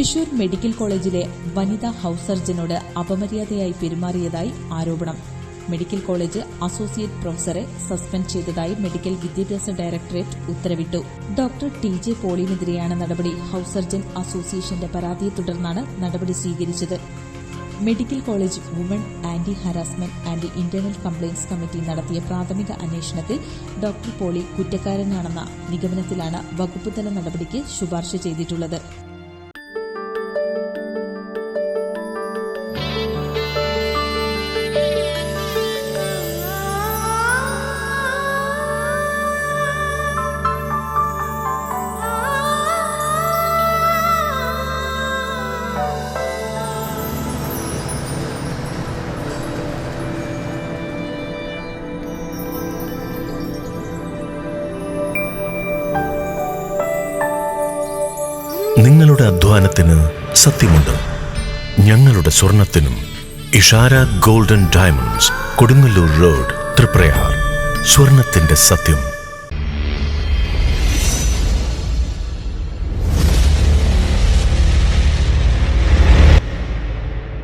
Thrissur medical കോളേജിലെ വനിതാ house സർജനോട് അപമര്യാദയായി പെരുമാറിയതായി ആരോപണം. മെഡിക്കൽ കോളേജ് അസോസിയേറ്റ് പ്രൊഫസറെ സസ്പെൻഡ് ചെയ്തതായി മെഡിക്കൽ വിദ്യാഭ്യാസ ഡയറക്ടറേറ്റ് ഉത്തരവിട്ടു. Doctor T J. പോളിനെതിരെയാണ് നടപടി. ഹൌസ് സർജൻ അസോസിയേഷന്റെ പരാതിയെ തുടർന്നാണ് നടപടി സ്വീകരിച്ചത്. Medical college woman anti harassment and internal complaints committee നടത്തിയ പ്രാഥമിക അന്വേഷണത്തിൽ ഡോക്ടർ പോളി കുറ്റക്കാരനാണെന്ന നിഗമനത്തിലാണ് വകുപ്പുതല നടപടിക്ക് ശുപാർശ ചെയ്തിട്ടുള്ളത്. നിങ്ങളുടെ അധ്വാനത്തിന് സത്യമുണ്ട്. ഞങ്ങളുടെ സ്വർണത്തിനും. Ishara golden diamonds, Kodungallur road, Thriprayar. സ്വർണത്തിന്റെ സത്യം.